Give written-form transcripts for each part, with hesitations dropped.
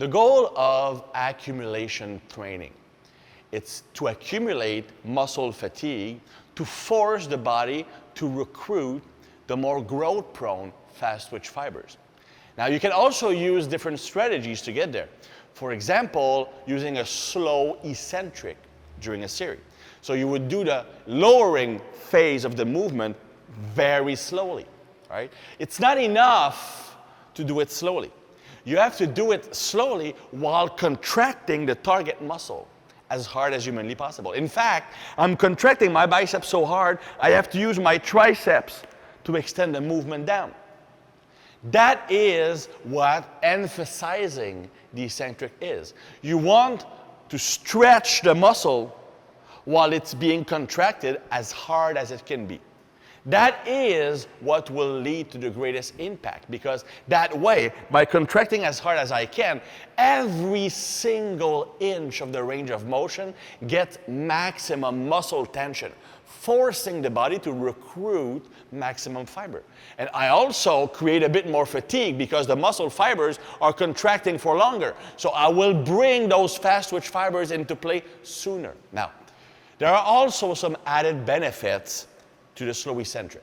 The goal of accumulation training, it's to accumulate muscle fatigue to force the body to recruit the more growth-prone fast-twitch fibers. Now, you can also use different strategies to get there. For example, using a slow eccentric during a series. So you would do the lowering phase of the movement very slowly, right? It's not enough to do it slowly. You have to do it slowly while contracting the target muscle as hard as humanly possible. In fact, I'm contracting my biceps so hard, I have to use my triceps to extend the movement down. That is what emphasizing the eccentric is. You want to stretch the muscle while it's being contracted as hard as it can be. That is what will lead to the greatest impact, because that way, by contracting as hard as I can, every single inch of the range of motion gets maximum muscle tension, forcing the body to recruit maximum fiber. And I also create a bit more fatigue because the muscle fibers are contracting for longer. So I will bring those fast-twitch fibers into play sooner. Now, there are also some added benefits to the slow eccentric.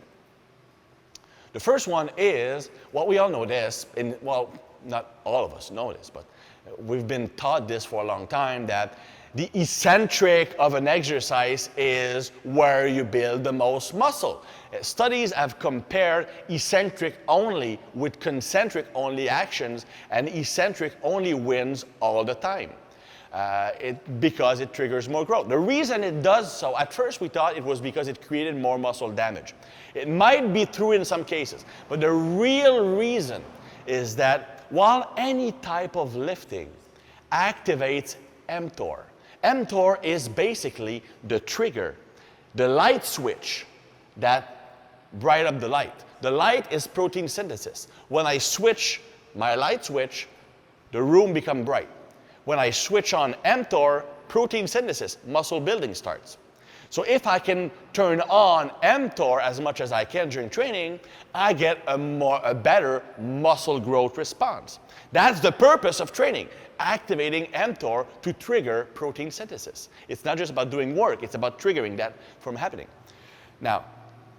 The first one is, well, we all know this, well, not all of us know this, but we've been taught this for a long time, that the eccentric of an exercise is where you build the most muscle. Studies have compared eccentric only with concentric only actions, and eccentric only wins all the time. Because it triggers more growth. The reason it does so, at first we thought it was because it created more muscle damage. It might be true in some cases, but the real reason is that while any type of lifting activates mTOR, mTOR is basically the trigger, the light switch that bright up the light. The light is protein synthesis. When I switch my light switch, the room becomes bright. When I switch on mTOR, protein synthesis, muscle building starts. So if I can turn on mTOR as much as I can during training, I get a better muscle growth response. That's the purpose of training, activating mTOR to trigger protein synthesis. It's not just about doing work, it's about triggering that from happening. Now,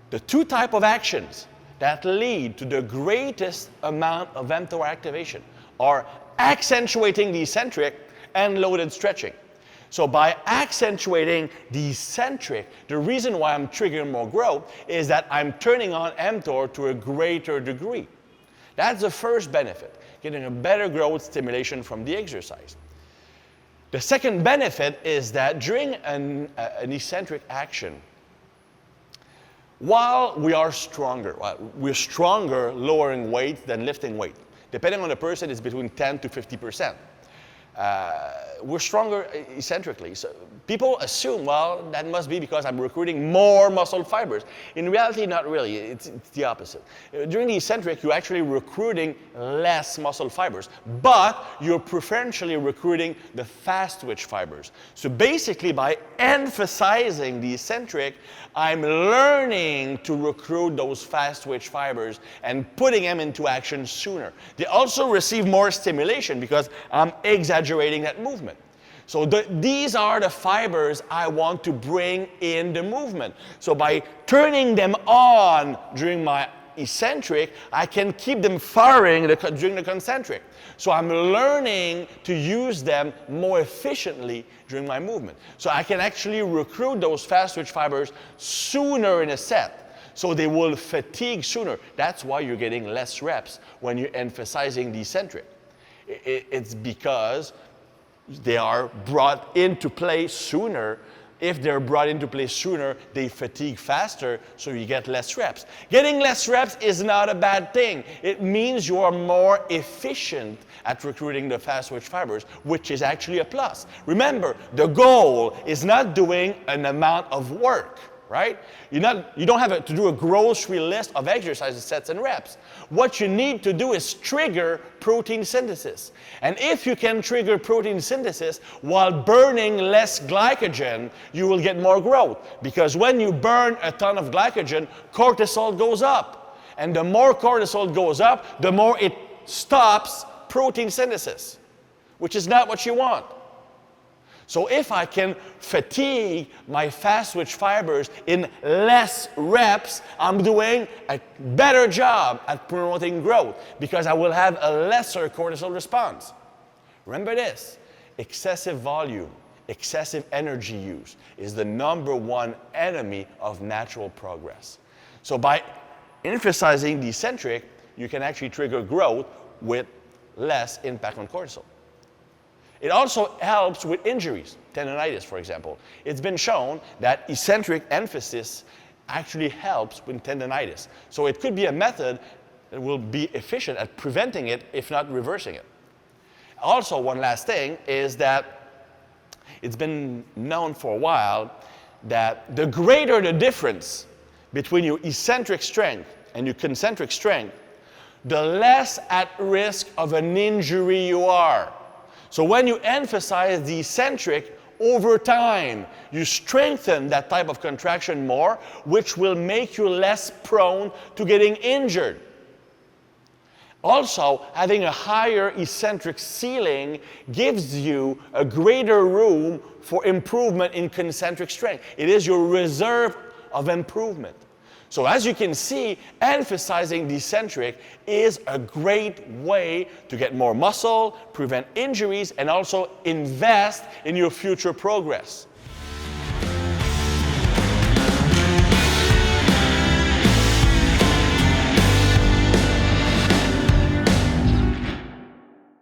the two types of actions that lead to the greatest amount of mTOR activation are accentuating the eccentric and loaded stretching. So by accentuating the eccentric, the reason why I'm triggering more growth is that I'm turning on mTOR to a greater degree. That's the first benefit, getting a better growth stimulation from the exercise. The second benefit is that during an eccentric action, while we're stronger lowering weight than lifting weight. Depending on the person, it's between 10 to 50%. We're stronger eccentrically. So people assume, well, that must be because I'm recruiting more muscle fibers. In reality, not really. It's the opposite. During the eccentric, you're actually recruiting less muscle fibers, but you're preferentially recruiting the fast-twitch fibers. So basically, by emphasizing the eccentric, I'm learning to recruit those fast-twitch fibers and putting them into action sooner. They also receive more stimulation because I'm exaggerating that movement. So these are the fibers I want to bring in the movement. So by turning them on during my eccentric, I can keep them firing during the concentric. So I'm learning to use them more efficiently during my movement. So I can actually recruit those fast-twitch fibers sooner in a set. So they will fatigue sooner. That's why you're getting less reps when you're emphasizing the eccentric. It's because they are brought into play sooner. If they're brought into play sooner, they fatigue faster, so you get less reps. Getting less reps is not a bad thing. It means you are more efficient at recruiting the fast-twitch fibers, which is actually a plus. Remember, the goal is not doing an amount of work, right? You don't have to do a grocery list of exercises, sets, and reps. What you need to do is trigger protein synthesis. And if you can trigger protein synthesis while burning less glycogen, you will get more growth. Because when you burn a ton of glycogen, cortisol goes up. And the more cortisol goes up, the more it stops protein synthesis. which is not what you want. So if I can fatigue my fast twitch fibers in less reps, I'm doing a better job at promoting growth because I will have a lesser cortisol response. Remember this, excessive volume, excessive energy use is the #1 enemy of natural progress. So by emphasizing the eccentric, you can actually trigger growth with less impact on cortisol. It also helps with injuries, tendonitis, for example. It's been shown that eccentric emphasis actually helps with tendonitis. So it could be a method that will be efficient at preventing it, if not reversing it. Also, one last thing is that it's been known for a while that the greater the difference between your eccentric strength and your concentric strength, the less at risk of an injury you are. So when you emphasize the eccentric, over time, you strengthen that type of contraction more, which will make you less prone to getting injured. Also, having a higher eccentric ceiling gives you a greater room for improvement in concentric strength. It is your reserve of improvement. So as you can see, emphasizing the eccentric is a great way to get more muscle, prevent injuries, and also invest in your future progress.